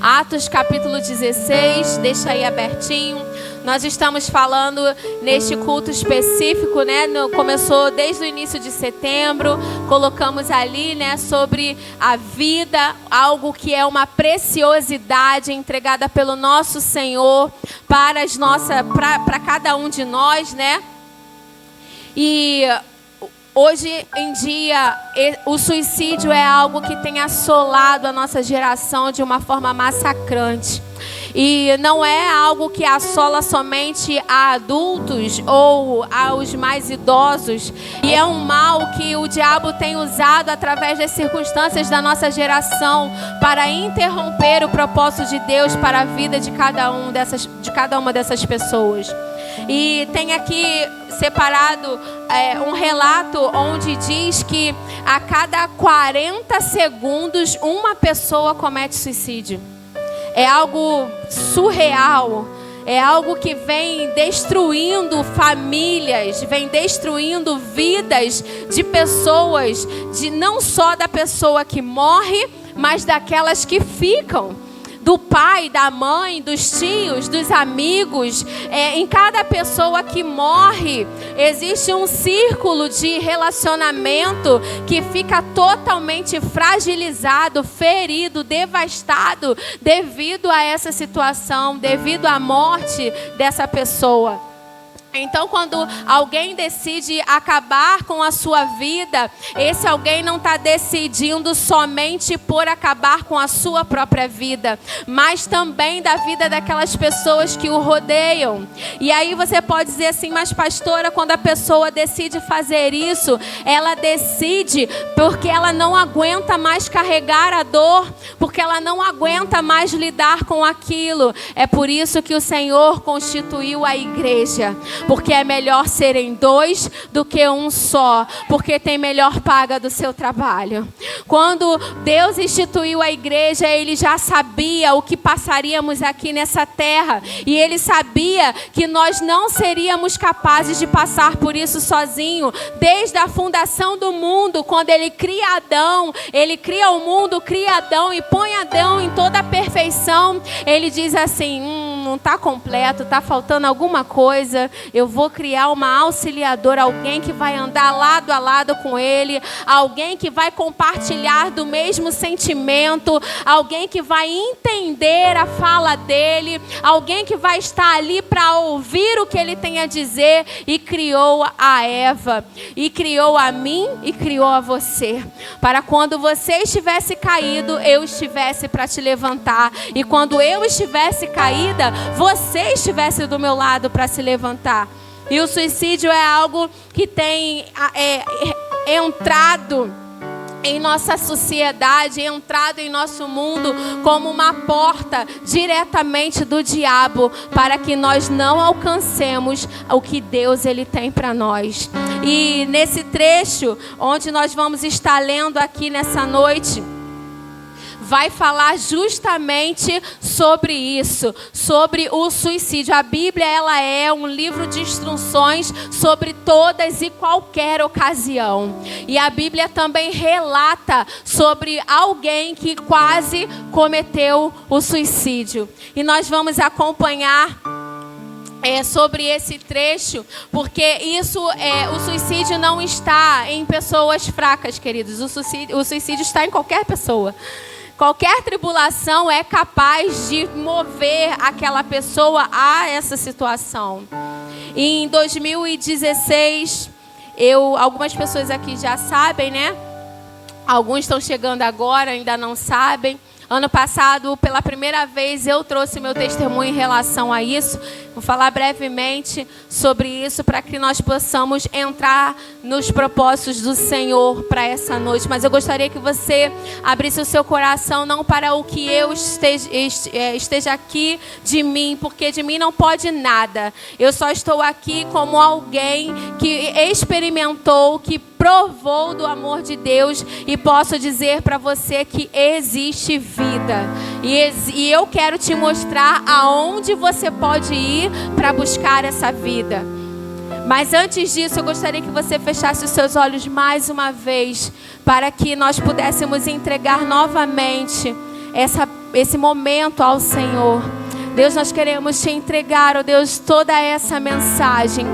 Atos capítulo 16, deixa aí abertinho. Nós estamos falando neste culto específico, né? Começou desde o início de setembro. Colocamos ali, né, sobre a vida, algo que é uma preciosidade entregada pelo nosso Senhor para cada um de nós, né? E hoje em dia, o suicídio é algo que tem assolado a nossa geração de uma forma massacrante. E não é algo que assola somente a adultos ou aos mais idosos. E é um mal que o diabo tem usado através das circunstâncias da nossa geração para interromper o propósito de Deus para a vida de cada uma dessas pessoas. E tem aqui separado um relato onde diz que a cada 40 segundos uma pessoa comete suicídio. É algo surreal, é algo que vem destruindo famílias, vem destruindo vidas de pessoas, não só da pessoa que morre, mas daquelas que ficam. Do pai, da mãe, dos tios, dos amigos. Em cada pessoa que morre, existe um círculo de relacionamento que fica totalmente fragilizado, ferido, devastado devido a essa situação, devido à morte dessa pessoa. Então, quando alguém decide acabar com a sua vida, esse alguém não está decidindo somente por acabar com a sua própria vida, mas também da vida daquelas pessoas que o rodeiam. E aí você pode dizer assim, mas pastora, quando a pessoa decide fazer isso, ela decide porque ela não aguenta mais carregar a dor, porque ela não aguenta mais lidar com aquilo. É por isso que o Senhor constituiu a igreja. Porque é melhor serem dois do que um só. Porque tem melhor paga do seu trabalho. Quando Deus instituiu a igreja, Ele já sabia o que passaríamos aqui nessa terra. E Ele sabia que nós não seríamos capazes de passar por isso sozinho. Desde a fundação do mundo, quando Ele cria Adão, Ele cria o mundo, cria Adão e põe Adão em toda a perfeição. Ele diz assim, não está completo, está faltando alguma coisa. Eu vou criar uma auxiliadora, alguém que vai andar lado a lado com ele, alguém que vai compartilhar do mesmo sentimento, alguém que vai entender a fala dele, alguém que vai estar ali para ouvir o que ele tem a dizer. E criou a Eva, e criou a mim, e criou a você, para quando você estivesse caído, eu estivesse para te levantar, e quando eu estivesse caída, você estivesse do meu lado para se levantar. E o suicídio é algo que tem entrado em nossa sociedade, entrado em nosso mundo como uma porta diretamente do diabo para que nós não alcancemos o que Deus ele tem para nós. E nesse trecho onde nós vamos estar lendo aqui nessa noite, vai falar justamente sobre isso, sobre o suicídio. A Bíblia, ela é um livro de instruções sobre todas e qualquer ocasião. E a Bíblia também relata sobre alguém que quase cometeu o suicídio. E nós vamos acompanhar sobre esse trecho, porque o suicídio não está em pessoas fracas, queridos. O suicídio está em qualquer pessoa. Qualquer tribulação é capaz de mover aquela pessoa a essa situação. Em 2016, algumas pessoas aqui já sabem, né? Alguns estão chegando agora, ainda não sabem. Ano passado, pela primeira vez, eu trouxe meu testemunho em relação a isso. Vou falar brevemente sobre isso para que nós possamos entrar nos propósitos do Senhor para essa noite. Mas eu gostaria que você abrisse o seu coração não para o que eu esteja aqui de mim, porque de mim não pode nada. Eu só estou aqui como alguém que experimentou, que provou do amor de Deus, e posso dizer para você que existe vida. E eu quero te mostrar aonde você pode ir para buscar essa vida. Mas antes disso, eu gostaria que você fechasse os seus olhos mais uma vez, para que nós pudéssemos entregar novamente esse momento ao Senhor. Deus, nós queremos te entregar, ó Deus, toda essa mensagem.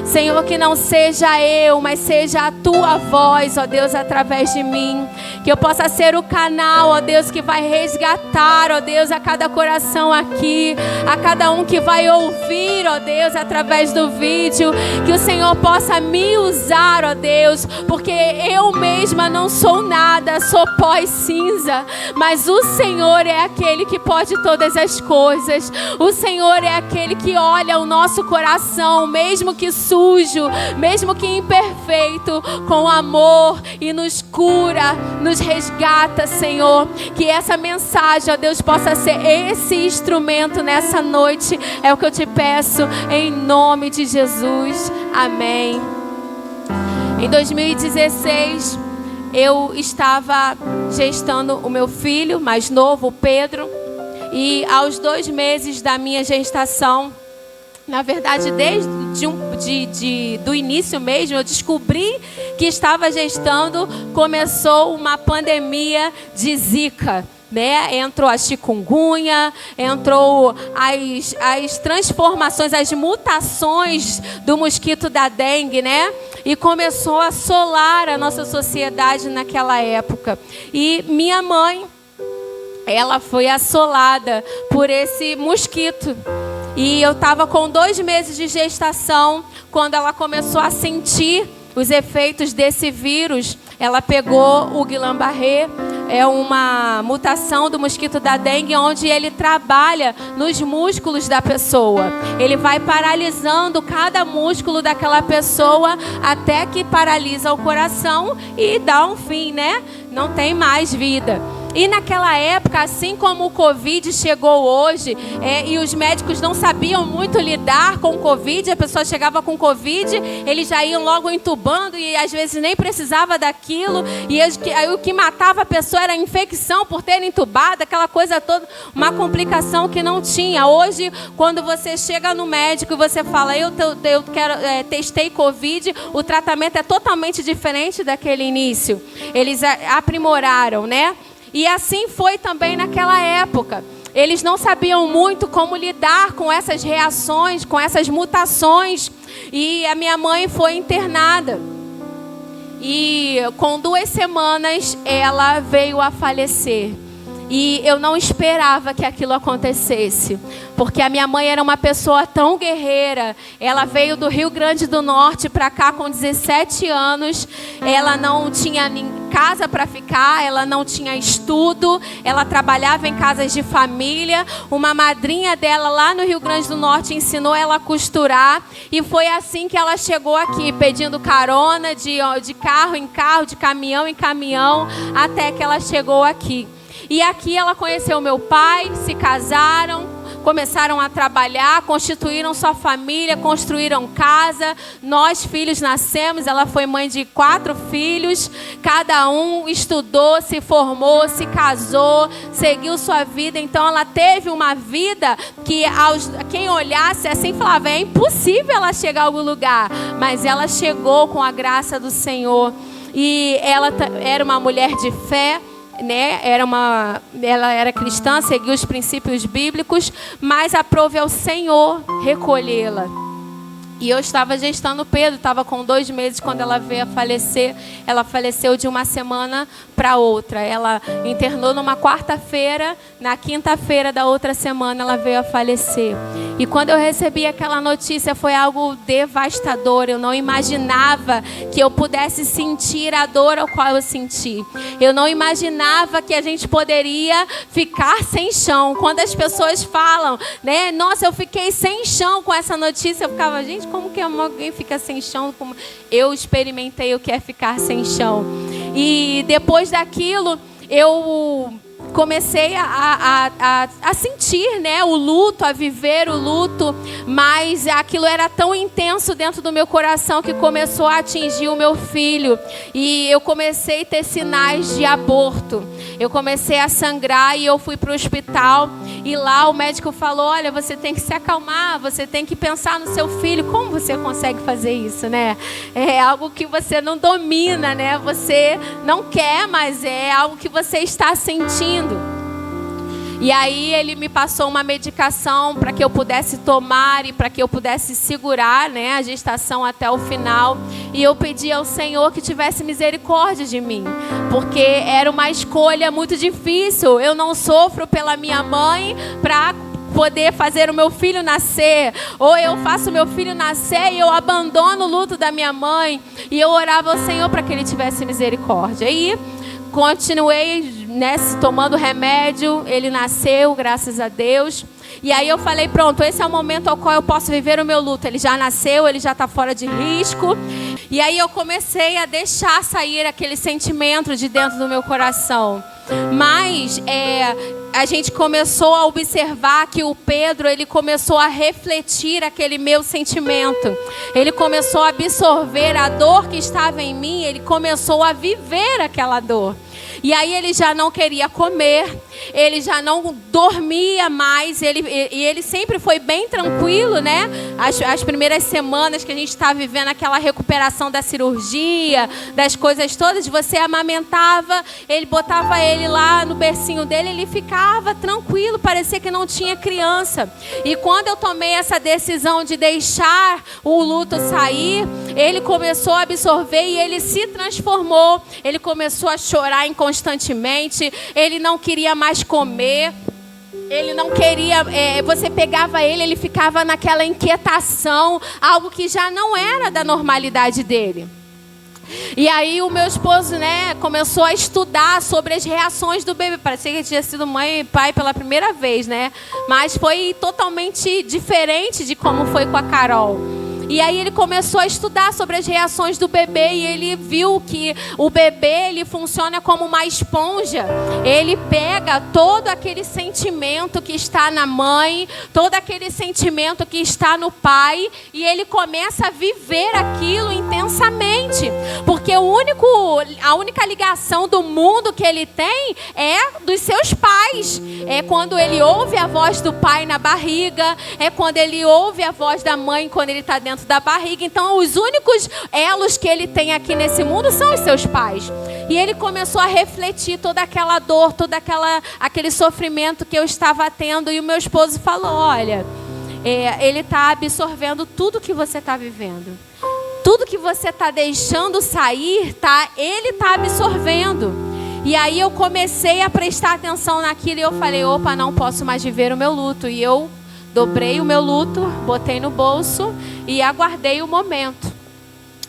Senhor, que não seja eu, mas seja a tua voz, ó Deus, através de mim. Que eu possa ser o canal, ó Deus, que vai resgatar, ó Deus, a cada coração aqui, a cada um que vai ouvir, ó Deus, através do vídeo. Que o Senhor possa me usar, ó Deus, porque eu mesma não sou nada, sou pó e cinza. Mas o Senhor é aquele que pode todas as coisas. O Senhor é aquele que olha o nosso coração, mesmo que sujo, mesmo que imperfeito, com amor, e nos cura, nos resgata, Senhor. Que essa mensagem, ó Deus, possa ser esse instrumento nessa noite. É o que eu te peço, em nome de Jesus. Amém. Em 2016, eu estava gestando o meu filho mais novo, o Pedro. E aos 2 meses da minha gestação, na verdade, desde do início mesmo, eu descobri que estava gestando, começou uma pandemia de Zika, né? Entrou a chikungunya, entrou as transformações, as mutações do mosquito da dengue, né? E começou a assolar a nossa sociedade naquela época. E minha mãe, ela foi assolada por esse mosquito. E eu estava com 2 meses de gestação quando ela começou a sentir os efeitos desse vírus. Ela pegou o Guillain-Barré, é uma mutação do mosquito da dengue, onde ele trabalha nos músculos da pessoa. Ele vai paralisando cada músculo daquela pessoa até que paralisa o coração e dá um fim, né? Não tem mais vida. E naquela época, assim como o Covid chegou hoje, e os médicos não sabiam muito lidar com o Covid, a pessoa chegava com Covid, eles já iam logo entubando e às vezes nem precisava daquilo. E aí, o que matava a pessoa era a infecção por ter entubado, aquela coisa toda, uma complicação que não tinha. Hoje, quando você chega no médico e você fala, eu testei Covid, o tratamento é totalmente diferente daquele início. Eles aprimoraram, né? E assim foi também naquela época. Eles não sabiam muito como lidar com essas reações, com essas mutações. E a minha mãe foi internada. E com 2 semanas ela veio a falecer. E eu não esperava que aquilo acontecesse, porque a minha mãe era uma pessoa tão guerreira. Ela veio do Rio Grande do Norte para cá com 17 anos. Ela não tinha casa para ficar, ela não tinha estudo. Ela trabalhava em casas de família. Uma madrinha dela lá no Rio Grande do Norte ensinou ela a costurar. E foi assim que ela chegou aqui, pedindo carona de carro em carro, de caminhão em caminhão, até que ela chegou aqui. E aqui ela conheceu meu pai, se casaram, começaram a trabalhar, constituíram sua família, construíram casa. Nós, filhos, nascemos. Ela foi mãe de 4 filhos. Cada um estudou, se formou, se casou, seguiu sua vida. Então, ela teve uma vida que quem olhasse assim falava, é impossível ela chegar a algum lugar. Mas ela chegou com a graça do Senhor. E ela era uma mulher de fé. Né? Ela era cristã, seguia os princípios bíblicos, mas aprove ao Senhor recolhê-la. E eu estava gestando o Pedro, estava com 2 meses quando ela veio a falecer. Ela faleceu de uma semana para outra. Ela internou numa quarta-feira, na quinta-feira da outra semana ela veio a falecer. E quando eu recebi aquela notícia foi algo devastador. Eu não imaginava que eu pudesse sentir a dor ao qual eu senti. Eu não imaginava que a gente poderia ficar sem chão. Quando as pessoas falam, né? Nossa, eu fiquei sem chão com essa notícia. Eu ficava, gente, como que alguém fica sem chão? Eu experimentei o que é ficar sem chão. E depois daquilo, eu comecei a sentir, né, o luto, a viver o luto, mas aquilo era tão intenso dentro do meu coração que começou a atingir o meu filho. E eu comecei a ter sinais de aborto. Eu comecei a sangrar e eu fui para o hospital. E lá o médico falou, olha, você tem que se acalmar, você tem que pensar no seu filho. Como você consegue fazer isso, né? É algo que você não domina, né? Você não quer, mas é algo que você está sentindo. E aí ele me passou uma medicação para que eu pudesse tomar e para que eu pudesse segurar, né, a gestação até o final. E eu pedi ao Senhor que tivesse misericórdia de mim, porque era uma escolha muito difícil. Eu não sofro pela minha mãe para poder fazer o meu filho nascer, ou eu faço o meu filho nascer e eu abandono o luto da minha mãe. E eu orava ao Senhor para que Ele tivesse misericórdia. E continuei, né, tomando remédio. Ele nasceu, graças a Deus. E aí eu falei, pronto, esse é o momento ao qual eu posso viver o meu luto. Ele já nasceu, ele já está fora de risco. E aí eu comecei a deixar sair aquele sentimento de dentro do meu coração. Mas a gente começou a observar que o Pedro, ele começou a refletir aquele meu sentimento. Ele começou a absorver a dor que estava em mim, ele começou a viver aquela dor. E aí ele já não queria comer, ele já não dormia mais, ele sempre foi bem tranquilo, né? As primeiras semanas que a gente está vivendo aquela recuperação da cirurgia, das coisas todas, você amamentava, ele botava ele lá no bercinho dele, ele ficava tranquilo, parecia que não tinha criança. E quando eu tomei essa decisão de deixar o luto sair, ele começou a absorver e ele se transformou. Ele começou a chorar constantemente, ele não queria mais comer, ele não queria, você pegava ele, ele ficava naquela inquietação, algo que já não era da normalidade dele. E aí o meu esposo, né, começou a estudar sobre as reações do bebê. Parecia que tinha sido mãe e pai pela primeira vez, né? Mas foi totalmente diferente de como foi com a Carol. E aí ele começou a estudar sobre as reações do bebê e ele viu que o bebê, ele funciona como uma esponja. Ele pega todo aquele sentimento que está na mãe, todo aquele sentimento que está no pai, e ele começa a viver aquilo intensamente. Porque a única ligação do mundo que ele tem é dos seus pais. É quando ele ouve a voz do pai na barriga, é quando ele ouve a voz da mãe quando ele está dentro da barriga. Então os únicos elos que ele tem aqui nesse mundo são os seus pais. E ele começou a refletir toda aquela dor, aquele sofrimento que eu estava tendo. E o meu esposo falou, olha, ele está absorvendo tudo que você está vivendo. Tudo que você está deixando sair, ele está absorvendo. E aí eu comecei a prestar atenção naquilo e eu falei, opa, não posso mais viver o meu luto. E eu dobrei o meu luto, botei no bolso e aguardei o momento.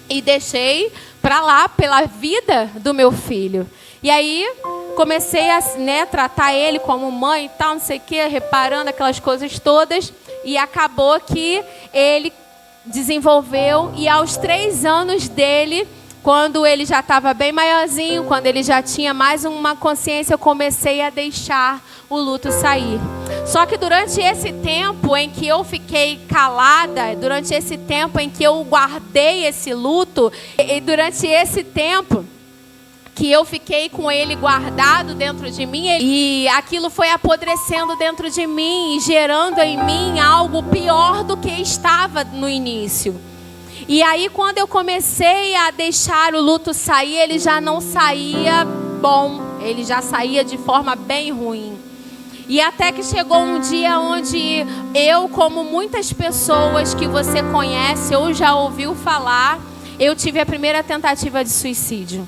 E deixei para lá pela vida do meu filho. E aí comecei a, né, tratar ele como mãe e tal, não sei o que, reparando aquelas coisas todas. E acabou que ele desenvolveu, e aos 3 anos dele, quando ele já estava bem maiorzinho, quando ele já tinha mais uma consciência, eu comecei a deixar o luto sair. Só que durante esse tempo em que eu fiquei calada, durante esse tempo em que eu guardei esse luto, e durante esse tempo que eu fiquei com ele guardado dentro de mim, e aquilo foi apodrecendo dentro de mim e gerando em mim algo pior do que estava no início. E aí quando eu comecei a deixar o luto sair, ele já não saía bom, ele já saía de forma bem ruim. E até que chegou um dia onde eu, como muitas pessoas que você conhece ou já ouviu falar, eu tive a primeira tentativa de suicídio.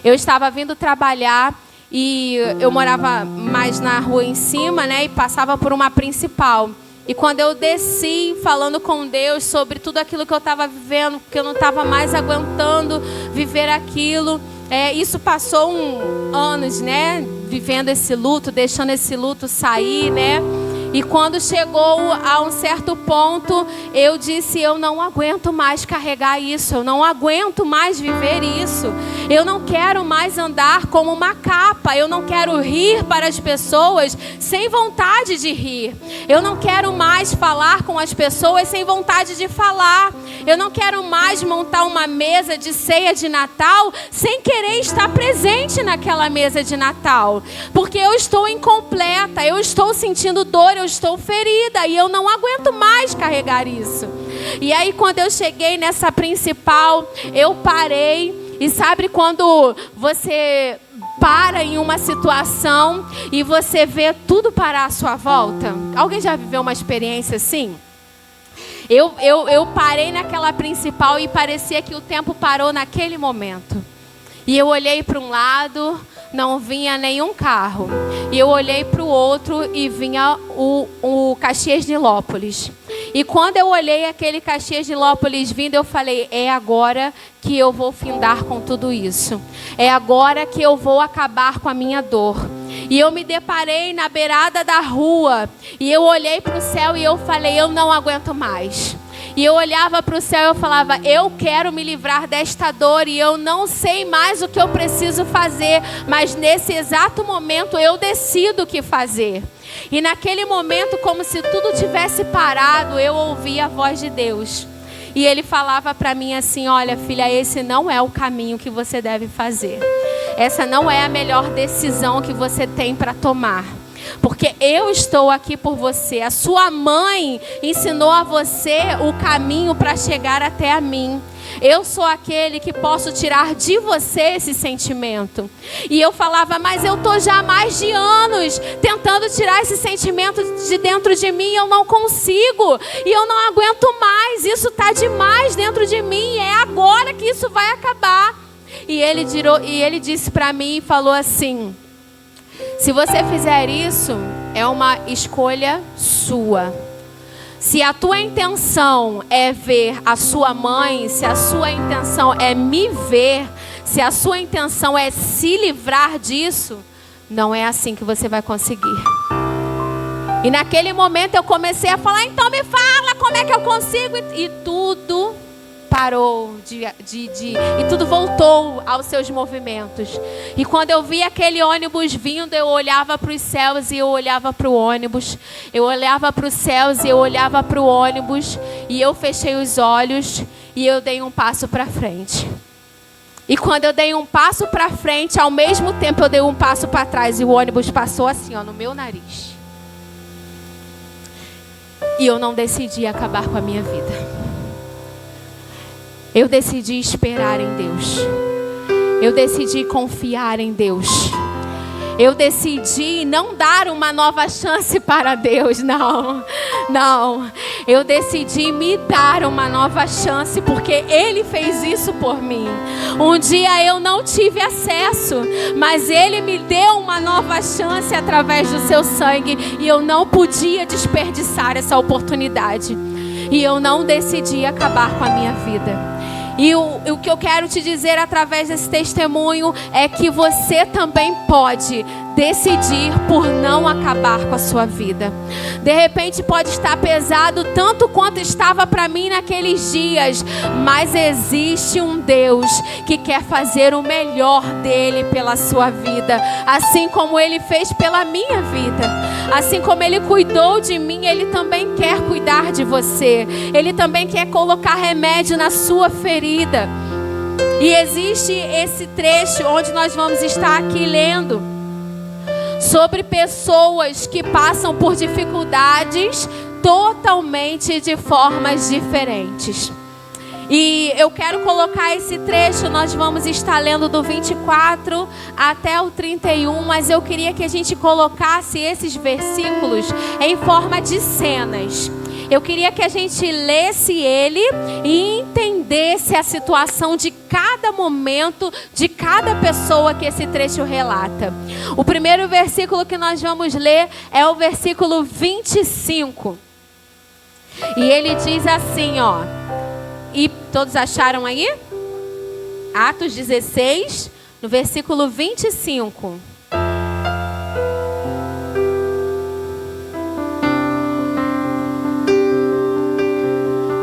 Eu estava vindo trabalhar e eu morava mais na rua em cima, né? E passava por uma principal. E quando eu desci falando com Deus sobre tudo aquilo que eu estava vivendo, que eu não estava mais aguentando viver aquilo, isso passou anos, né? Vivendo esse luto, deixando esse luto sair, né? E quando chegou a um certo ponto, eu disse, eu não aguento mais carregar isso, eu não aguento mais viver isso. Eu não quero mais andar como uma capa, eu não quero rir para as pessoas sem vontade de rir. Eu não quero mais falar com as pessoas sem vontade de falar. Eu não quero mais montar uma mesa de ceia de Natal sem querer estar presente naquela mesa de Natal. Porque eu estou incompleta, eu estou sentindo dor, eu estou ferida e eu não aguento mais carregar isso. E aí quando eu cheguei nessa principal, eu parei. E sabe quando você para em uma situação e você vê tudo parar à sua volta? Alguém já viveu uma experiência assim? Eu parei naquela principal e parecia que o tempo parou naquele momento. E eu olhei para um lado, não vinha nenhum carro. E eu olhei para o outro e vinha o Caxias de Nilópolis. E quando eu olhei aquele Caxias de Nilópolis vindo, eu falei, é agora que eu vou findar com tudo isso. É agora que eu vou acabar com a minha dor. E eu me deparei na beirada da rua. E eu olhei para o céu e eu falei, eu não aguento mais. E eu olhava para o céu e eu falava, eu quero me livrar desta dor e eu não sei mais o que eu preciso fazer, mas nesse exato momento eu decido o que fazer. E naquele momento, como se tudo tivesse parado, eu ouvi a voz de Deus. E Ele falava para mim assim, olha filha, esse não é o caminho que você deve fazer. Essa não é a melhor decisão que você tem para tomar. Porque eu estou aqui por você. A sua mãe ensinou a você o caminho para chegar até a mim. Eu sou aquele que posso tirar de você esse sentimento. E eu falava, mas eu estou já há mais de anos tentando tirar esse sentimento de dentro de mim. Eu não consigo. E eu não aguento mais. Isso está demais dentro de mim. É agora que isso vai acabar. E ele disse para mim e falou assim, se você fizer isso, é uma escolha sua. Se a tua intenção é ver a sua mãe, se a sua intenção é me ver, se a sua intenção é se livrar disso, não é assim que você vai conseguir. E naquele momento eu comecei a falar, então me fala como é que eu consigo. E tudo parou e tudo voltou aos seus movimentos. E quando eu vi aquele ônibus vindo, eu olhava para os céus e eu olhava para o ônibus. Eu olhava para os céus e eu olhava para o ônibus. E eu fechei os olhos e eu dei um passo para frente. E quando eu dei um passo para frente, ao mesmo tempo eu dei um passo para trás. E o ônibus passou assim, ó, no meu nariz. E eu não decidi acabar com a minha vida. Eu decidi esperar em Deus. Eu decidi confiar em Deus. Eu decidi não dar uma nova chance para Deus, não. Eu decidi me dar uma nova chance porque Ele fez isso por mim. Um dia eu não tive acesso, mas Ele me deu uma nova chance através do seu sangue e eu não podia desperdiçar essa oportunidade. E eu não decidi acabar com a minha vida. E o que eu quero te dizer através desse testemunho é que você também pode decidir por não acabar com a sua vida. De repente pode estar pesado tanto quanto estava para mim naqueles dias, mas existe um Deus que quer fazer o melhor dele pela sua vida, assim como Ele fez pela minha vida. Assim como Ele cuidou de mim, Ele também quer cuidar de você. Ele também quer colocar remédio na sua ferida. E existe esse trecho onde nós vamos estar aqui lendo sobre pessoas que passam por dificuldades totalmente de formas diferentes. E eu quero colocar esse trecho, nós vamos estar lendo do 24 até o 31, mas eu queria que a gente colocasse esses versículos em forma de cenas. Eu queria que a gente lesse ele e entendesse a situação de cada momento, de cada pessoa que esse trecho relata. O primeiro versículo que nós vamos ler é o versículo 25. E ele diz assim, ó. E todos acharam aí? Atos 16, no versículo 25.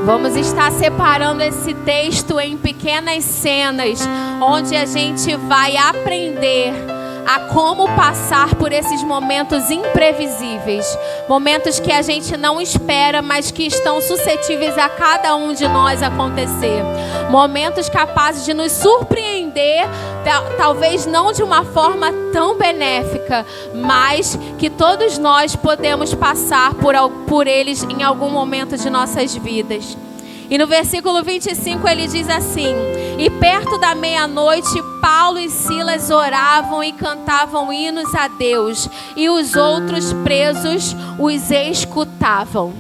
Vamos estar separando esse texto em pequenas cenas, onde a gente vai aprender a como passar por esses momentos imprevisíveis, momentos que a gente não espera, mas que estão suscetíveis a cada um de nós acontecer, momentos capazes de nos surpreender, talvez não de uma forma tão benéfica, mas que todos nós podemos passar por eles em algum momento de nossas vidas. E no versículo 25 ele diz assim: E perto da meia-noite, Paulo e Silas oravam e cantavam hinos a Deus, e os outros presos os escutavam.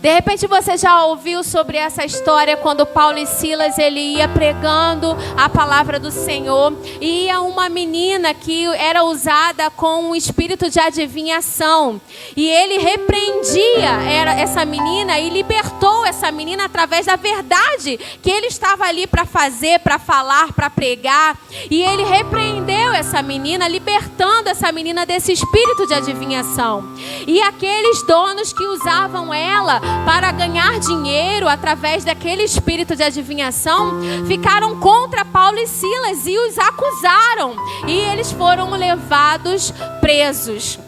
De repente você já ouviu sobre essa história, quando Paulo e Silas ele ia pregando a palavra do Senhor, e ia uma menina que era usada com um espírito de adivinhação, e ele repreendia essa menina e libertou essa menina através da verdade que ele estava ali para fazer, para falar, para pregar. E ele repreendeu essa menina, libertando essa menina desse espírito de adivinhação. E aqueles donos que usavam ela para ganhar dinheiro através daquele espírito de adivinhação, ficaram contra Paulo e Silas e os acusaram. E eles foram levados presos.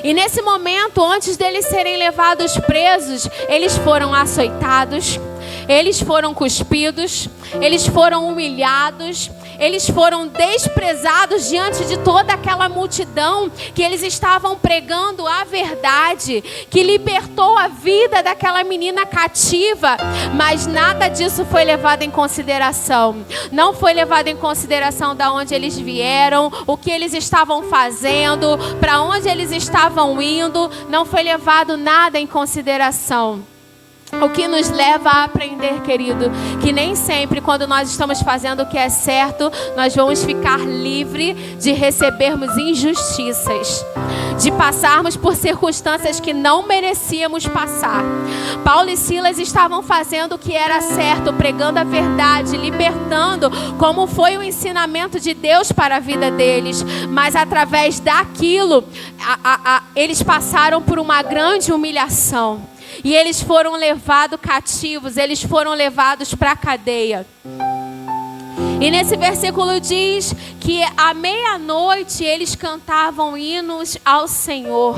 E nesse momento, antes deles serem levados presos, eles foram açoitados, eles foram cuspidos, eles foram humilhados, eles foram desprezados diante de toda aquela multidão que eles estavam pregando a verdade, que libertou a vida daquela menina cativa. Mas nada disso foi levado em consideração. Não foi levado em consideração de onde eles vieram, o que eles estavam fazendo, para onde eles estavam indo. Não foi levado nada em consideração. O que nos leva a aprender, querido, que nem sempre quando nós estamos fazendo o que é certo, nós vamos ficar livres de recebermos injustiças, de passarmos por circunstâncias que não merecíamos passar. Paulo e Silas estavam fazendo o que era certo, pregando a verdade, libertando, como foi o ensinamento de Deus para a vida deles. Mas através daquilo, eles passaram por uma grande humilhação. E eles foram levados cativos, eles foram levados para a cadeia. E nesse versículo diz que à meia-noite eles cantavam hinos ao Senhor.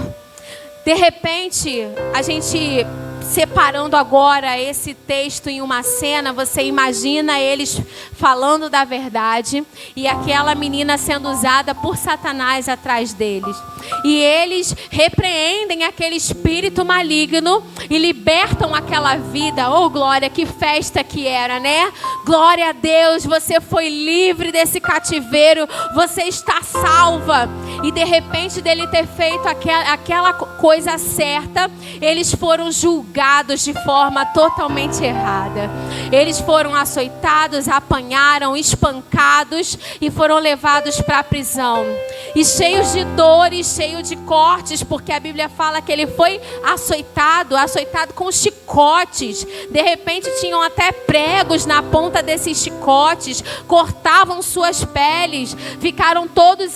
De repente, a gente separando agora esse texto em uma cena, você imagina eles falando da verdade e aquela menina sendo usada por Satanás atrás deles. E eles repreendem aquele espírito maligno e libertam aquela vida. Oh, glória, que festa que era, né? Glória a Deus, você foi livre desse cativeiro, você está salva. E de repente dele ter feito aquela coisa certa, eles foram julgados de forma totalmente errada. Eles foram açoitados, apanharam, espancados e foram levados para a prisão. E cheios de dores, cheios de cortes, porque a Bíblia fala que ele foi açoitado com chicotes. De repente tinham até pregos na ponta desses chicotes, cortavam suas peles, ficaram todas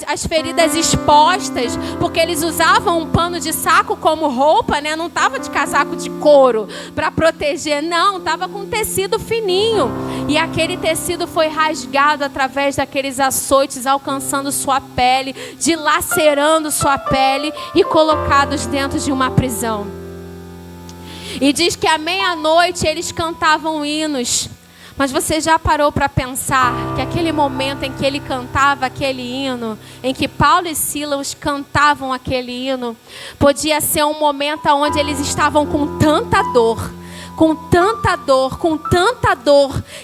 as feridas expostas, porque eles usavam um pano de saco como roupa, né? Não estava de casaco de couro para proteger, não, estava com tecido fininho. E aquele tecido foi rasgado através daqueles açoites, alcançando sua pele, dilacerando sua pele e colocados dentro de uma prisão. E diz que à meia-noite eles cantavam hinos. Mas você já parou para pensar que aquele momento em que ele cantava aquele hino, em que Paulo e Silas cantavam aquele hino, podia ser um momento onde eles estavam com tanta dor,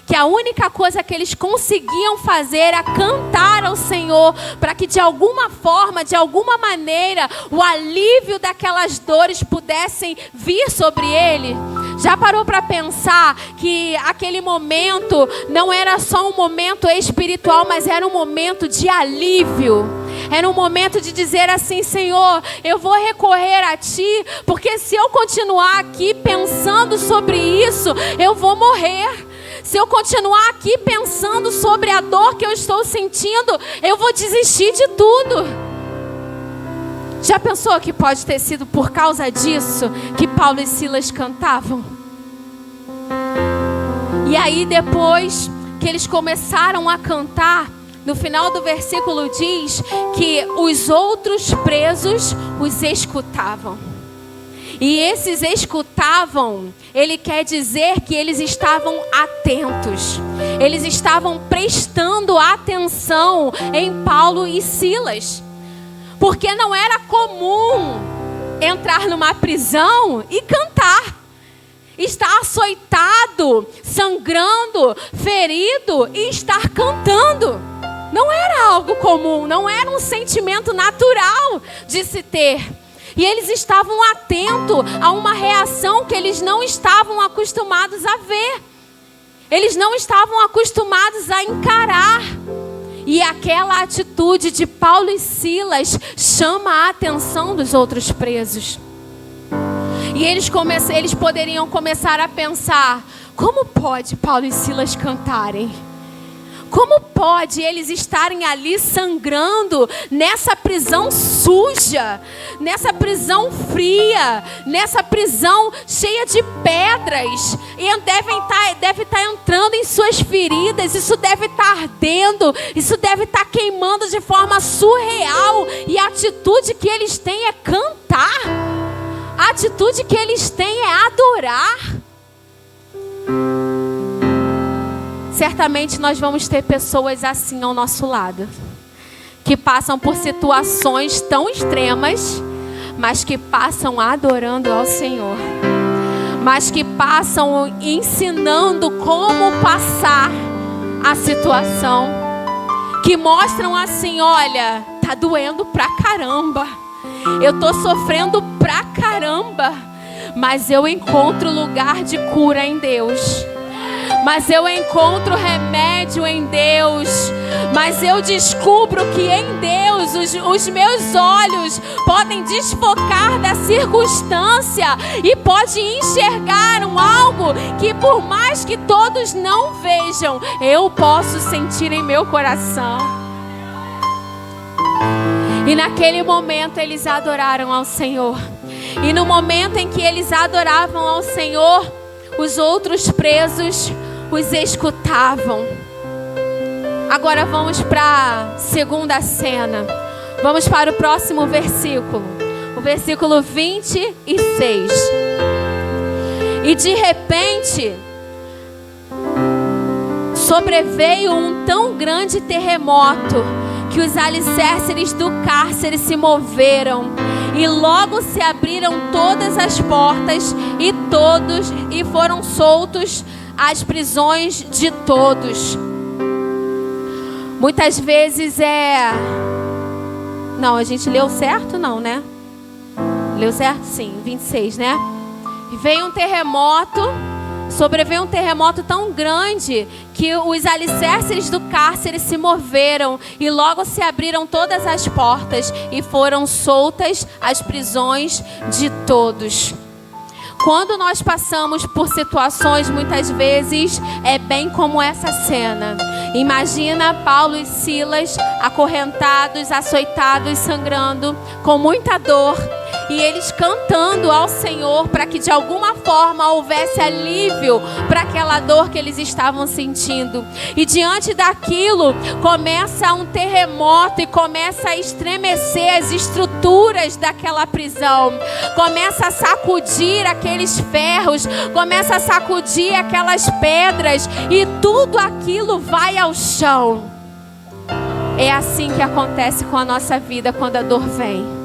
que a única coisa que eles conseguiam fazer era cantar ao Senhor, para que de alguma forma, de alguma maneira, o alívio daquelas dores pudessem vir sobre ele. Já parou para pensar que aquele momento não era só um momento espiritual, mas era um momento de alívio? Era um momento de dizer assim: Senhor, eu vou recorrer a Ti, porque se eu continuar aqui pensando sobre isso, eu vou morrer. Se eu continuar aqui pensando sobre a dor que eu estou sentindo, eu vou desistir de tudo. Já pensou que pode ter sido por causa disso que Paulo e Silas cantavam? E aí depois que eles começaram a cantar, no final do versículo diz que os outros presos os escutavam. E esses escutavam, ele quer dizer que eles estavam atentos. Eles estavam prestando atenção em Paulo e Silas. Porque não era comum entrar numa prisão e cantar. estar açoitado, sangrando, ferido e estar cantando. Não era algo comum, não era um sentimento natural de se ter. E eles estavam atentos a uma reação que eles não estavam acostumados a ver. Eles não estavam acostumados a encarar. E aquela atitude de Paulo e Silas chama a atenção dos outros presos. E eles poderiam começar a pensar: como pode Paulo e Silas cantarem? Como pode eles estarem ali sangrando nessa prisão suja, nessa prisão fria, nessa prisão cheia de pedras? E deve estar entrando em suas feridas, isso deve estar ardendo, isso deve estar queimando de forma surreal. E a atitude que eles têm é cantar, a atitude que eles têm é adorar. Certamente nós vamos ter pessoas assim ao nosso lado, que passam por situações tão extremas, mas que passam adorando ao Senhor, mas que passam ensinando como passar a situação, que mostram assim: olha, tá doendo pra caramba, eu tô sofrendo pra caramba, mas eu encontro lugar de cura em Deus. Mas eu encontro remédio em Deus. Mas eu descubro que em Deus os meus olhos podem desfocar da circunstância e pode enxergar algo que, por mais que todos não vejam, eu posso sentir em meu coração. E naquele momento eles adoraram ao Senhor. E no momento em que eles adoravam ao Senhor, os outros presos os escutavam. Agora vamos para a segunda cena. Vamos para o próximo versículo. O versículo 26. E de repente sobreveio um tão grande terremoto que os alicerces do cárcere se moveram. E logo se abriram todas as portas e foram soltos as prisões de todos. Muitas vezes Não, a gente leu certo não, né? Leu certo? Sim, 26, né? Veio um terremoto, sobreveio um terremoto tão grande que os alicerces do cárcere se moveram e logo se abriram todas as portas e foram soltas as prisões de todos. Quando nós passamos por situações, muitas vezes é bem como essa cena. Imagina Paulo e Silas acorrentados, açoitados, sangrando, com muita dor. E eles cantando ao Senhor para que de alguma forma houvesse alívio para aquela dor que eles estavam sentindo. E diante daquilo começa um terremoto e começa a estremecer as estruturas daquela prisão. Começa a sacudir aqueles ferros, começa a sacudir aquelas pedras e tudo aquilo vai ao chão. É assim que acontece com a nossa vida quando a dor vem.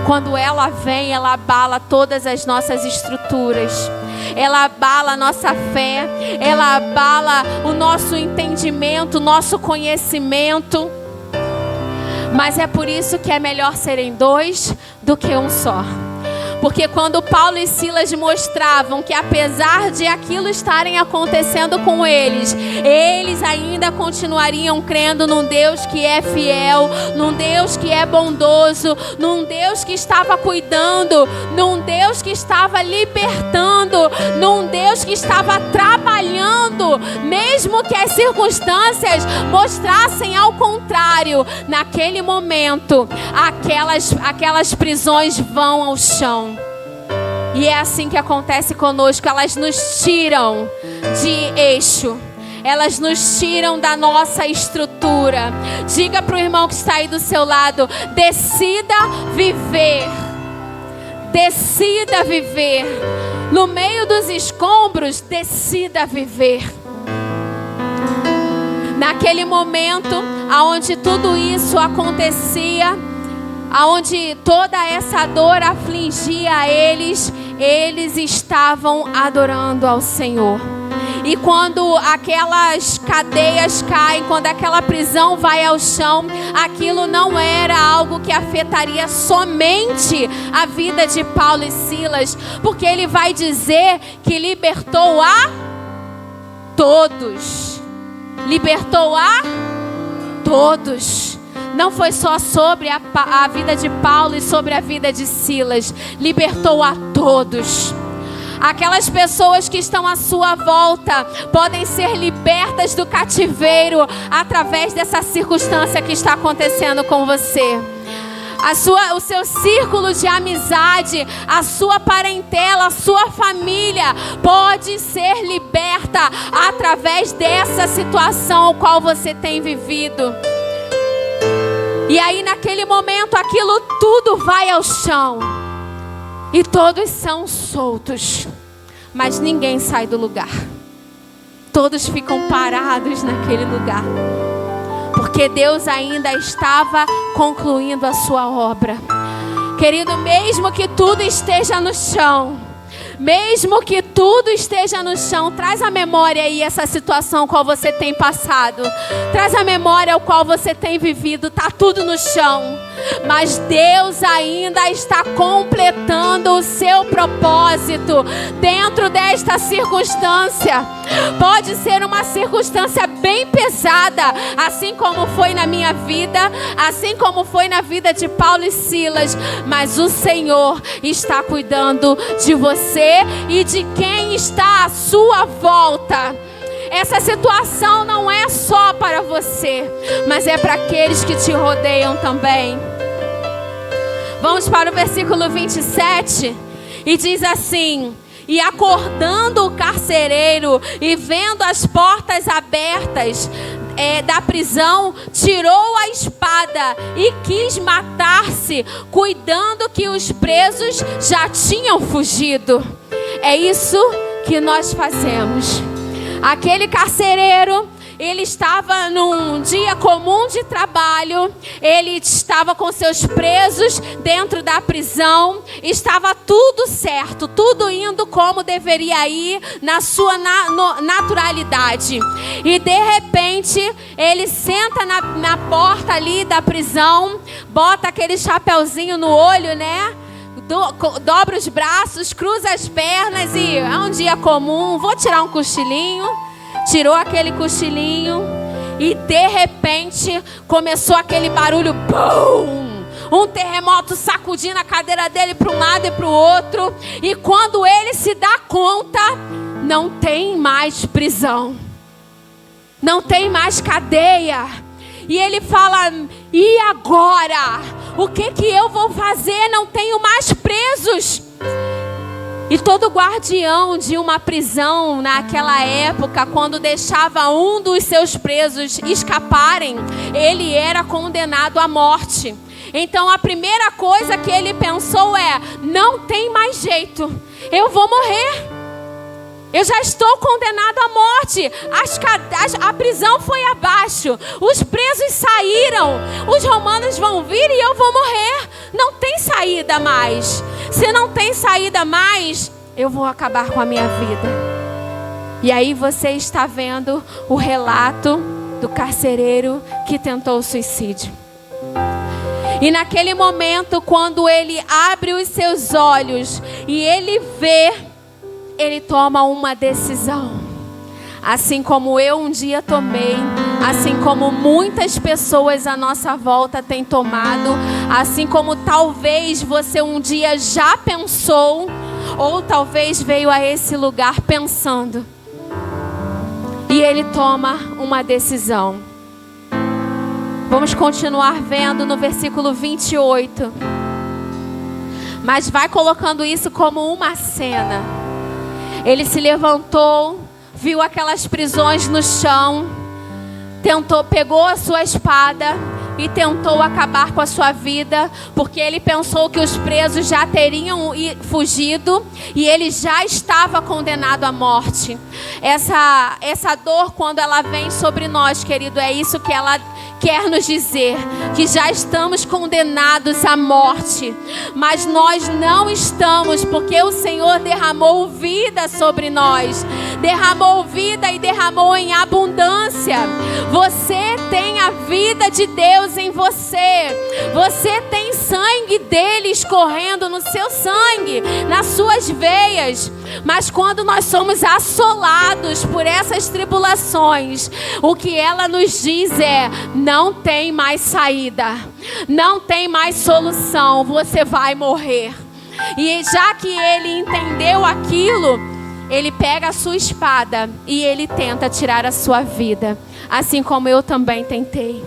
Quando ela vem, ela abala todas as nossas estruturas. Ela abala a nossa fé. Ela abala o nosso entendimento, o nosso conhecimento. Mas é por isso que é melhor serem dois do que um só. Porque quando Paulo e Silas mostravam que apesar de aquilo estarem acontecendo com eles, eles ainda continuariam crendo num Deus que é fiel, num Deus que é bondoso, num Deus que estava cuidando, num Deus que estava libertando, num Deus que estava trabalhando, mesmo que as circunstâncias mostrassem ao contrário. Naquele momento, aquelas prisões vão ao chão. E é assim que acontece conosco. Elas nos tiram de eixo. Elas nos tiram da nossa estrutura. Diga para o irmão que está aí do seu lado: decida viver. Decida viver. No meio dos escombros, decida viver. Naquele momento onde tudo isso acontecia, aonde toda essa dor afligia a eles, eles estavam adorando ao Senhor. E quando aquelas cadeias caem, quando aquela prisão vai ao chão, aquilo não era algo que afetaria somente a vida de Paulo e Silas, porque ele vai dizer que libertou a todos. Libertou a todos. Não foi só sobre a vida de Paulo e sobre a vida de Silas. Libertou a todos. Aquelas pessoas que estão à sua volta podem ser libertas do cativeiro através dessa circunstância que está acontecendo com você. O seu círculo de amizade, a sua parentela, a sua família pode ser liberta através dessa situação a qual você tem vivido. E aí naquele momento aquilo tudo vai ao chão. E todos são soltos, mas ninguém sai do lugar. Todos ficam parados naquele lugar, porque Deus ainda estava concluindo a sua obra. Querido, mesmo que tudo esteja no chão, mesmo que tudo esteja no chão, traz à memória aí essa situação qual você tem passado. Traz à memória o qual você tem vivido. Está tudo no chão, mas Deus ainda está completando o seu propósito dentro desta circunstância. Pode ser uma circunstância bem pesada, assim como foi na minha vida, assim como foi na vida de Paulo e Silas, mas o Senhor está cuidando de você e de quem está à sua volta. Essa situação não é só para você, mas é para aqueles que te rodeiam também. Vamos para o versículo 27 e diz assim: e acordando o carcereiro e vendo as portas abertas da prisão, tirou a espada e quis matar-se, cuidando que os presos já tinham fugido. É isso que nós fazemos. Aquele carcereiro, ele estava num dia comum de trabalho, ele estava com seus presos dentro da prisão, estava tudo certo, tudo indo como deveria ir na sua naturalidade. E de repente, ele senta na porta ali da prisão, bota aquele chapeuzinho no olho, né? Dobra os braços, cruza as pernas e é um dia comum, vou tirar um cochilinho. Tirou aquele cochilinho e de repente começou aquele barulho, BUM! Um terremoto sacudindo a cadeira dele para um lado e para o outro. E quando ele se dá conta, não tem mais prisão, não tem mais cadeia. E ele fala: e agora? O que eu vou fazer? Não tenho mais presos. E todo guardião de uma prisão naquela época, quando deixava um dos seus presos escaparem, ele era condenado à morte. Então a primeira coisa que ele pensou é: não tem mais jeito, eu vou morrer. Eu já estou condenado à morte. A prisão foi abaixo. Os presos saíram. Os romanos vão vir e eu vou morrer. Não tem saída mais. Se não tem saída mais, eu vou acabar com a minha vida. E aí você está vendo o relato do carcereiro que tentou o suicídio. E naquele momento, quando ele abre os seus olhos e ele vê, ele toma uma decisão. Assim como eu um dia tomei, assim como muitas pessoas à nossa volta têm tomado, assim como talvez você um dia já pensou, ou talvez veio a esse lugar pensando. E ele toma uma decisão. Vamos continuar vendo no versículo 28. Mas vai colocando isso como uma cena. Ele se levantou, viu aquelas prisões no chão, pegou a sua espada e tentou acabar com a sua vida, porque ele pensou que os presos já teriam fugido e ele já estava condenado à morte. Essa dor, quando ela vem sobre nós, querido, é isso que quer nos dizer que já estamos condenados à morte, mas nós não estamos, porque o Senhor derramou vida sobre nós, derramou vida e derramou em abundância. Você tem a vida de Deus em você, você tem sangue dele escorrendo no seu sangue, nas suas veias. Mas quando nós somos assolados por essas tribulações, o que ela nos diz é: não tem mais saída, não tem mais solução, você vai morrer. E já que ele entendeu aquilo, ele pega a sua espada e ele tenta tirar a sua vida, assim como eu também tentei.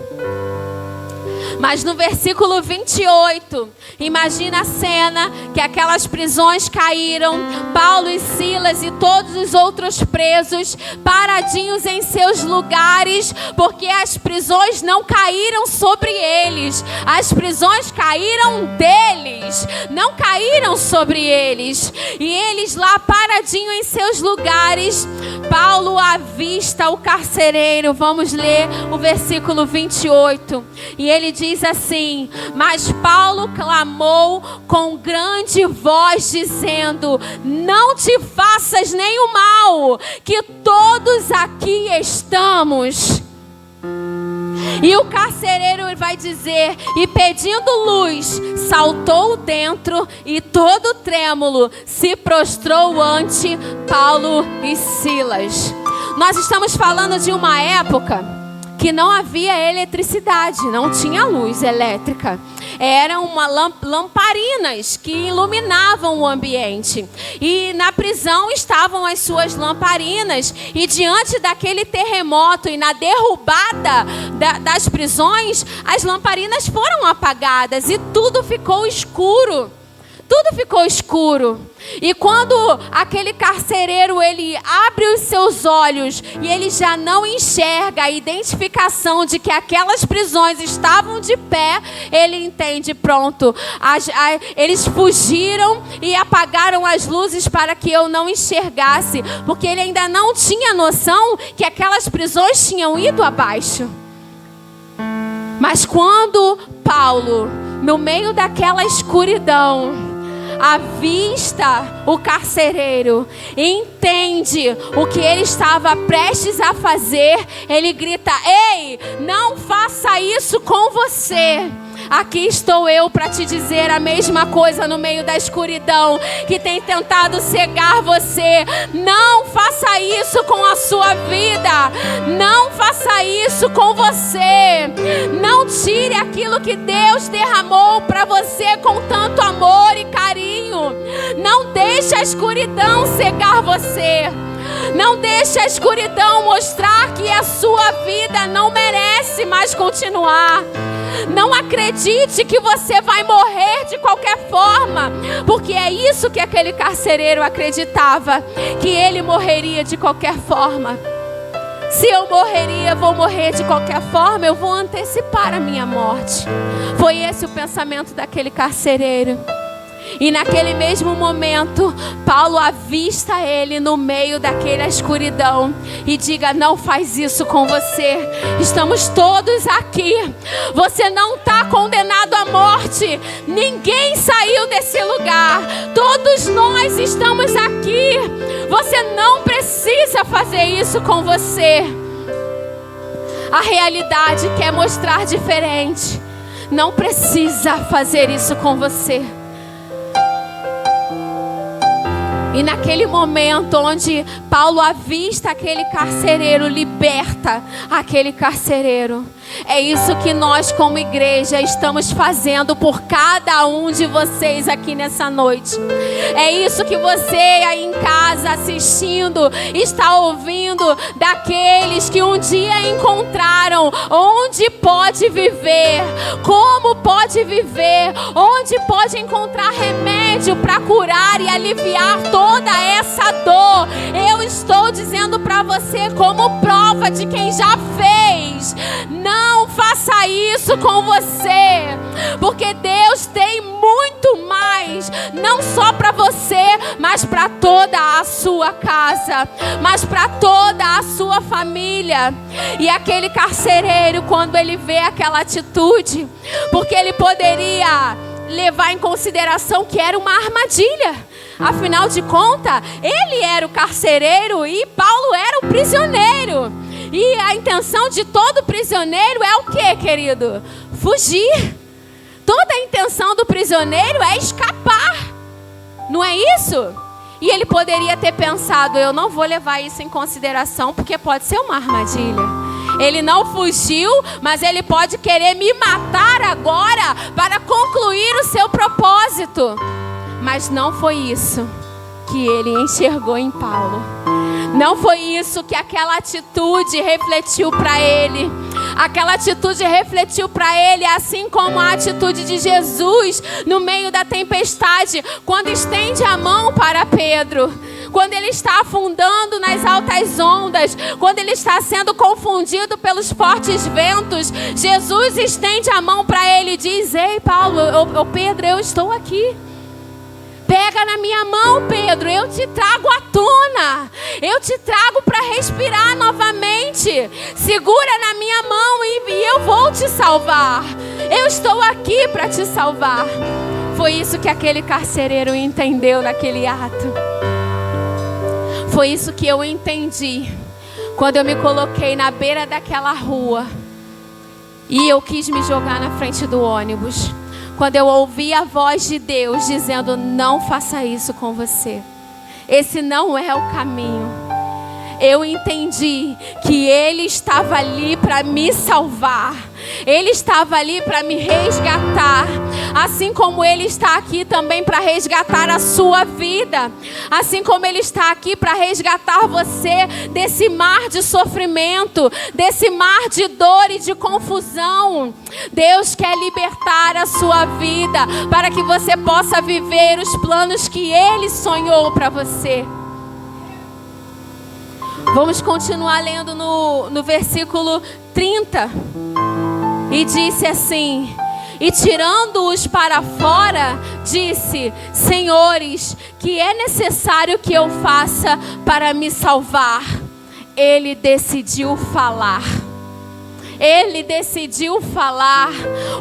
Mas no versículo 28, imagina a cena que aquelas prisões caíram, Paulo e Silas e todos os outros presos paradinhos em seus lugares, porque as prisões não caíram sobre eles, as prisões caíram deles, não caíram sobre eles. E eles lá paradinhos em seus lugares, Paulo avista o carcereiro. Vamos ler o versículo 28. E ele diz assim: mas Paulo clamou com grande voz, dizendo: não te faças nenhum mal, que todos aqui estamos. E o carcereiro vai dizer: e pedindo luz, saltou dentro e todo trêmulo se prostrou ante Paulo e Silas. Nós estamos falando de uma época que não havia eletricidade, não tinha luz elétrica. Eram lamparinas que iluminavam o ambiente. E na prisão estavam as suas lamparinas. E diante daquele terremoto e na derrubada das prisões, as lamparinas foram apagadas e tudo ficou escuro. Tudo ficou escuro. E quando aquele carcereiro, ele abre os seus olhos e ele já não enxerga a identificação de que aquelas prisões estavam de pé, ele entende: pronto, eles fugiram e apagaram as luzes para que eu não enxergasse, porque ele ainda não tinha noção que aquelas prisões tinham ido abaixo. Mas quando Paulo, no meio daquela escuridão, avista o carcereiro, entende o que ele estava prestes a fazer, ele grita: ei, não faça isso com você. Aqui estou eu para te dizer a mesma coisa no meio da escuridão que tem tentado cegar você. Não faça isso com a sua vida. Não faça isso com você. Não tire aquilo que Deus derramou para você com tanto amor e carinho. Não deixe a escuridão cegar você. Não deixe a escuridão mostrar que a sua vida não merece mais continuar. Não acredite que você vai morrer de qualquer forma, porque é isso que aquele carcereiro acreditava, que ele morreria de qualquer forma. Se eu morreria, vou morrer de qualquer forma, eu vou antecipar a minha morte. Foi esse o pensamento daquele carcereiro. E naquele mesmo momento, Paulo avista ele no meio daquela escuridão e diga: não faz isso com você. Estamos todos aqui. Você não está condenado à morte. Ninguém saiu desse lugar. Todos nós estamos aqui. Você não precisa fazer isso com você. A realidade quer mostrar diferente. Não precisa fazer isso com você. E naquele momento onde Paulo avista aquele carcereiro, liberta aquele carcereiro. É isso que nós como igreja estamos fazendo por cada um de vocês aqui nessa noite. É isso que você aí em casa assistindo está ouvindo daqueles que um dia encontraram onde pode viver, como pode viver, onde pode encontrar remédio para curar e aliviar toda essa dor. Eu estou dizendo para você como prova de quem já fez: não faça isso com você, porque Deus tem muito mais mais, não só para você, mas para toda a sua casa, mas para toda a sua família. E aquele carcereiro, quando ele vê aquela atitude, porque ele poderia levar em consideração que era uma armadilha. Afinal de contas, ele era o carcereiro e Paulo era o prisioneiro. E a intenção de todo prisioneiro é o quê, querido? Fugir. Toda a intenção do prisioneiro é escapar. Não é isso? E ele poderia ter pensado, eu não vou levar isso em consideração porque pode ser uma armadilha. Ele não fugiu, mas ele pode querer me matar agora para concluir o seu propósito. Mas não foi isso que ele enxergou em Paulo. Não foi isso que aquela atitude refletiu para ele. Aquela atitude refletiu para ele, assim como a atitude de Jesus no meio da tempestade, quando estende a mão para Pedro. Quando ele está afundando nas altas ondas, quando ele está sendo confundido pelos fortes ventos, Jesus estende a mão para ele e diz: ei Paulo, Pedro, eu estou aqui. Pega na minha mão, Pedro, eu te trago à tona. Eu te trago para respirar novamente. Segura na minha mão e eu vou te salvar. Eu estou aqui para te salvar. Foi isso que aquele carcereiro entendeu naquele ato. Foi isso que eu entendi quando eu me coloquei na beira daquela rua e eu quis me jogar na frente do ônibus. Quando eu ouvi a voz de Deus dizendo: não faça isso com você. Esse não é o caminho. Eu entendi que Ele estava ali para me salvar. Ele estava ali para me resgatar. Assim como Ele está aqui também para resgatar a sua vida. Assim como Ele está aqui para resgatar você desse mar de sofrimento, desse mar de dor e de confusão. Deus quer libertar a sua vida para que você possa viver os planos que Ele sonhou para você. Vamos continuar lendo no versículo 30. E disse assim: e tirando-os para fora, disse: senhores, que é necessário que eu faça para me salvar? Ele decidiu falar. Ele decidiu falar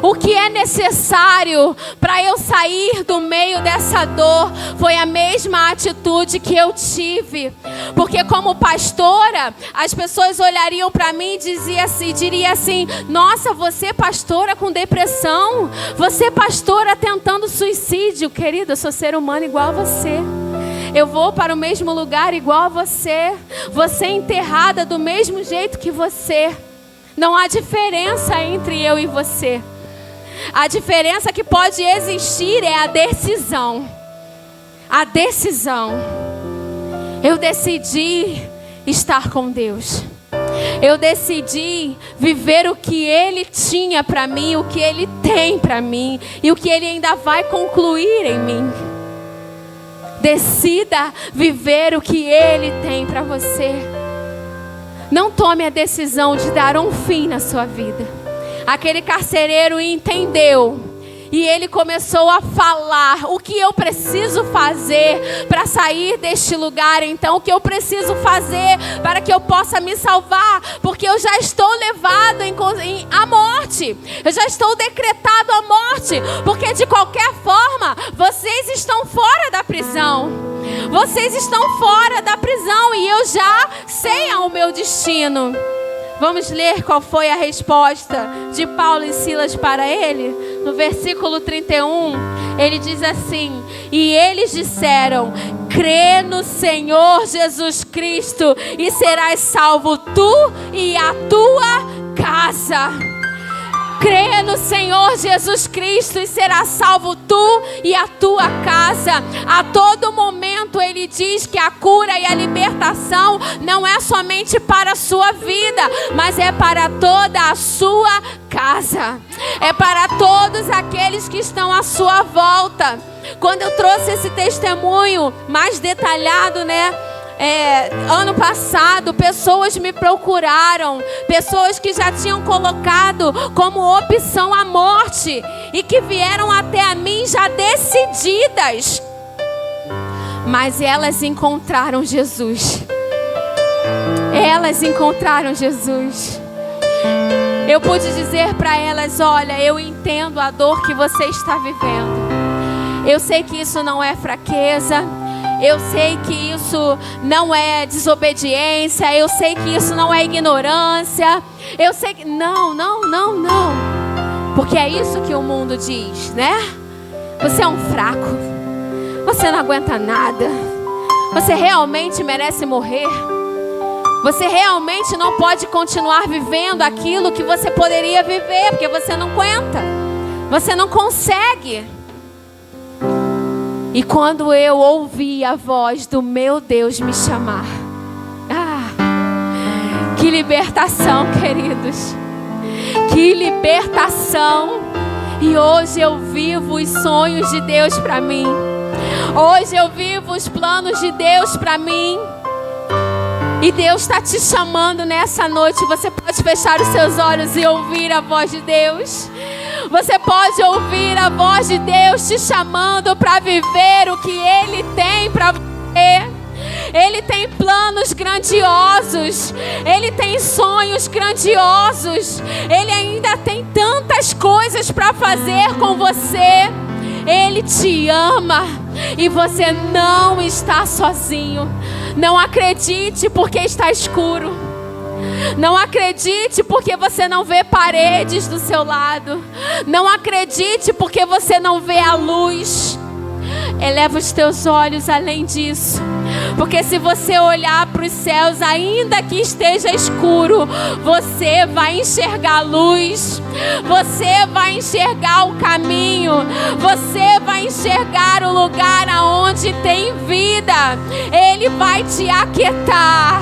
o que é necessário para eu sair do meio dessa dor. Foi a mesma atitude que eu tive. Porque como pastora, as pessoas olhariam para mim e diriam assim: nossa, você pastora com depressão, você pastora tentando suicídio. Querida, eu sou ser humano igual a você. Eu vou para o mesmo lugar igual a você. Você é enterrada do mesmo jeito que você. Não há diferença entre eu e você. A diferença que pode existir é a decisão. A decisão. Eu decidi estar com Deus. Eu decidi viver o que Ele tinha para mim, o que Ele tem para mim e o que Ele ainda vai concluir em mim. Decida viver o que Ele tem para você. Não tome a decisão de dar um fim na sua vida. Aquele carcereiro entendeu. E ele começou a falar: o que eu preciso fazer para sair deste lugar? Então, o que eu preciso fazer para que eu possa me salvar? Porque eu já estou levado à morte. Eu já estou decretado à morte. Porque de qualquer forma, vocês estão fora da prisão. Vocês estão fora da prisão e eu já sei o meu destino. Vamos ler qual foi a resposta de Paulo e Silas para ele? No versículo 31, ele diz assim: e eles disseram: crê no Senhor Jesus Cristo e serás salvo tu e a tua casa. Crê no Senhor Jesus Cristo e será salvo tu e a tua casa. A todo momento Ele diz que a cura e a libertação não é somente para a sua vida, mas é para toda a sua casa. É para todos aqueles que estão à sua volta. Quando eu trouxe esse testemunho mais detalhado, ano passado, pessoas me procuraram, pessoas que já tinham colocado como opção a morte, e que vieram até a mim já decididas. Mas elas encontraram Jesus. Elas encontraram Jesus. Eu pude dizer para elas: olha, eu entendo a dor que você está vivendo. Eu sei que isso não é fraqueza. Eu sei que isso não é desobediência. Eu sei que isso não é ignorância. Eu sei que... Não. Porque é isso que o mundo diz, né? Você é um fraco. Você não aguenta nada. Você realmente merece morrer. Você realmente não pode continuar vivendo aquilo que você poderia viver, porque você não aguenta. Você não consegue. E quando eu ouvi a voz do meu Deus me chamar, que libertação, queridos. Que libertação. E hoje eu vivo os sonhos de Deus para mim. Hoje eu vivo os planos de Deus para mim. E Deus está te chamando nessa noite. Você pode fechar os seus olhos e ouvir a voz de Deus. Você pode ouvir a voz de Deus te chamando para viver o que Ele tem para você. Ele tem planos grandiosos. Ele tem sonhos grandiosos. Ele ainda tem tantas coisas para fazer com você. Ele te ama e você não está sozinho. Não acredite porque está escuro. Não acredite porque você não vê paredes do seu lado. Não acredite porque você não vê a luz. Eleva os teus olhos além disso. Porque se você olhar para os céus, ainda que esteja escuro, você vai enxergar luz. Você vai enxergar o caminho. Você vai enxergar o lugar aonde tem vida. Ele vai te aquietar.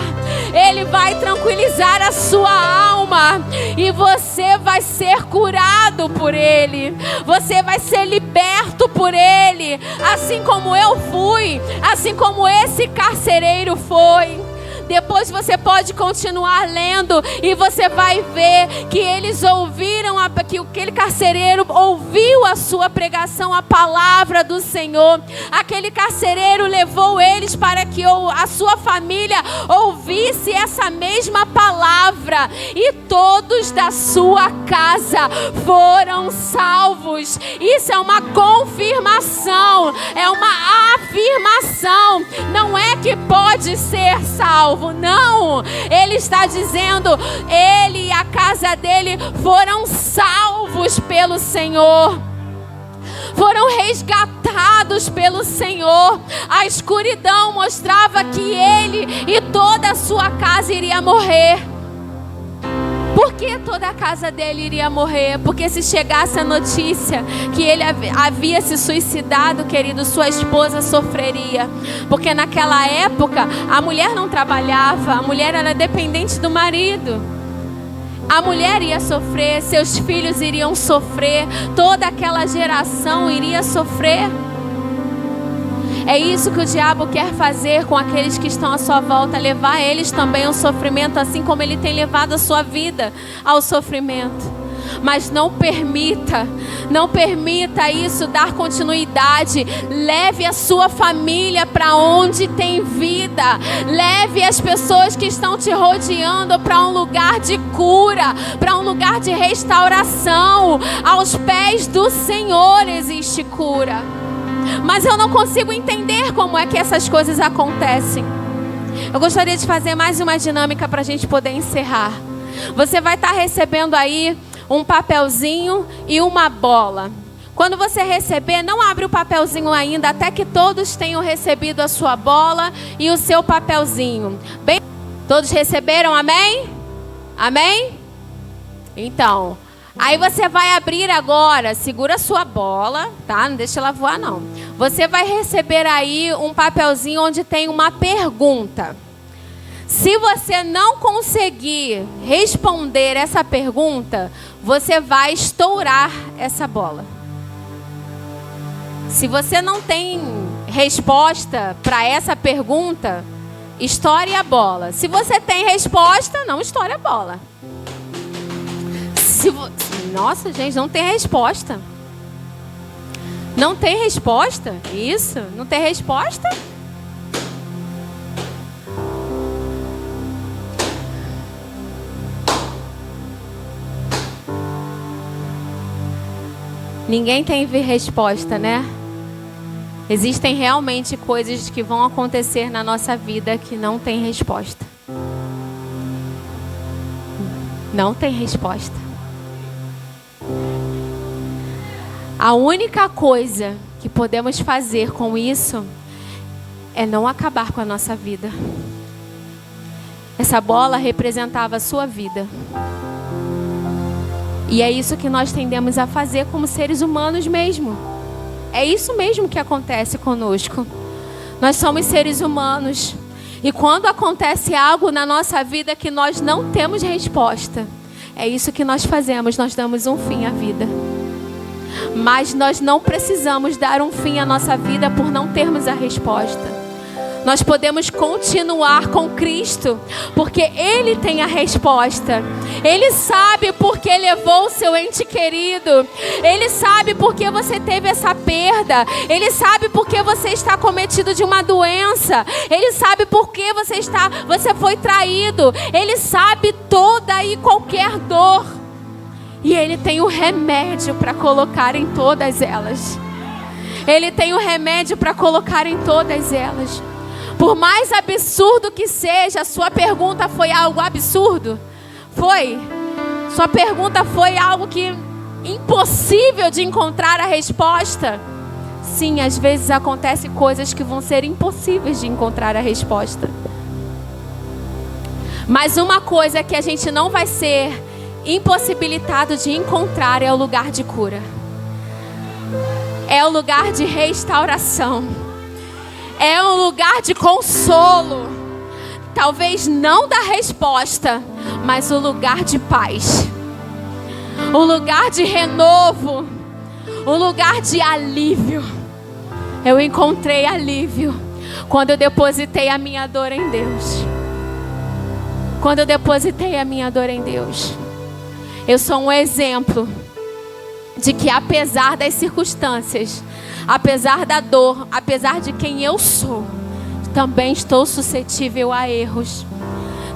Ele vai tranquilizar a sua alma. E você vai ser curado por Ele. Você vai ser liberto por Ele. Assim como eu fui. Assim como esse carcereiro foi. Depois você pode continuar lendo e você vai ver que eles ouviram, que aquele carcereiro ouviu a sua pregação, a palavra do Senhor. Aquele carcereiro levou eles para que a sua família ouvisse essa mesma palavra. E todos da sua casa foram salvos. Isso é uma confirmação, é uma afirmação. Não é que pode ser salvo. Não, ele está dizendo, ele e a casa dele foram salvos pelo Senhor. Foram resgatados pelo Senhor. A escuridão mostrava que ele e toda a sua casa iria morrer. Por que toda a casa dele iria morrer? Porque se chegasse a notícia que ele havia se suicidado, querido, sua esposa sofreria. Porque naquela época, a mulher não trabalhava, a mulher era dependente do marido. A mulher ia sofrer, seus filhos iriam sofrer, toda aquela geração iria sofrer. É isso que o diabo quer fazer com aqueles que estão à sua volta, levar eles também ao sofrimento, assim como ele tem levado a sua vida ao sofrimento. Mas não permita isso dar continuidade. Leve a sua família para onde tem vida. Leve as pessoas que estão te rodeando para um lugar de cura, para um lugar de restauração. Aos pés do Senhor existe cura. Mas eu não consigo entender como é que essas coisas acontecem. Eu gostaria de fazer mais uma dinâmica para a gente poder encerrar. Você vai estar recebendo aí um papelzinho e uma bola. Quando você receber, não abre o papelzinho ainda, até que todos tenham recebido a sua bola e o seu papelzinho. Bem, todos receberam, amém? Amém? Então, aí você vai abrir agora, segura a sua bola, tá? Não deixa ela voar não. Você vai receber aí um papelzinho onde tem uma pergunta. Se você não conseguir responder essa pergunta, você vai estourar essa bola. Se você não tem resposta para essa pergunta, estoure a bola. Se você tem resposta, não estoure a bola. Nossa, gente, não tem resposta. Não tem resposta? Isso, não tem resposta? Ninguém tem resposta, né? Existem realmente coisas que vão acontecer na nossa vida que não tem resposta. Não tem resposta. A única coisa que podemos fazer com isso é não acabar com a nossa vida. Essa bola representava a sua vida. E é isso que nós tendemos a fazer como seres humanos mesmo. É isso mesmo que acontece conosco. Nós somos seres humanos. E quando acontece algo na nossa vida que nós não temos resposta, é isso que nós fazemos, nós damos um fim à vida. Mas nós não precisamos dar um fim à nossa vida por não termos a resposta. Nós podemos continuar com Cristo, porque Ele tem a resposta. Ele sabe porque levou o seu ente querido. Ele sabe porque você teve essa perda. Ele sabe porque você está acometido de uma doença. Ele sabe porque você foi traído. Ele sabe toda e qualquer dor. E Ele tem o remédio para colocar em todas elas. Ele tem o remédio para colocar em todas elas. Por mais absurdo que seja, sua pergunta foi algo absurdo? Foi. Sua pergunta foi algo que impossível de encontrar a resposta? Sim, às vezes acontecem coisas que vão ser impossíveis de encontrar a resposta. Mas uma coisa que a gente não vai ser impossibilitado de encontrar é o lugar de cura. É o lugar de restauração. É um lugar de consolo. Talvez não da resposta, mas o lugar de paz. O lugar de renovo. O lugar de alívio. Eu encontrei alívio quando eu depositei a minha dor em Deus. Quando eu depositei a minha dor em Deus. Eu sou um exemplo de que apesar das circunstâncias, apesar da dor, apesar de quem eu sou, também estou suscetível a erros.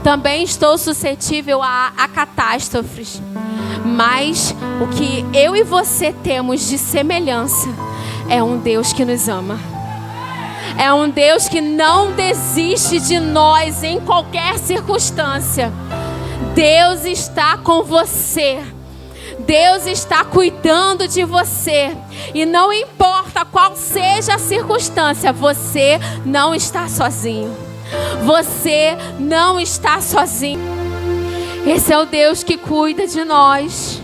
Também estou suscetível a catástrofes. Mas o que eu e você temos de semelhança é um Deus que nos ama. É um Deus que não desiste de nós em qualquer circunstância. Deus está com você. Deus está cuidando de você. E não importa qual seja a circunstância, você não está sozinho. Você não está sozinho. Esse é o Deus que cuida de nós.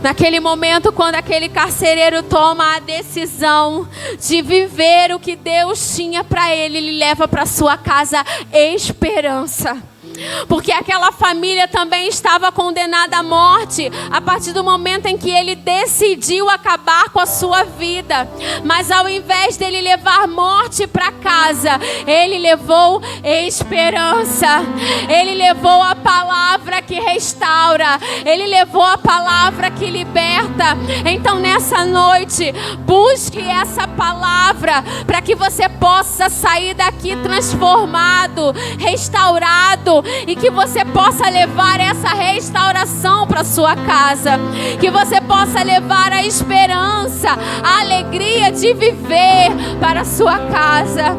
Naquele momento, quando aquele carcereiro toma a decisão de viver o que Deus tinha para ele, ele leva para sua casa esperança. Porque aquela família também estava condenada à morte a partir do momento em que ele decidiu acabar com a sua vida. Mas ao invés dele levar morte para casa, ele levou esperança. Ele levou a palavra que restaura. Ele levou a palavra que liberta. Então nessa noite, busque essa palavra para que você possa sair daqui transformado, restaurado. E que você possa levar essa restauração para sua casa. Que você possa levar a esperança, a alegria de viver para a sua casa.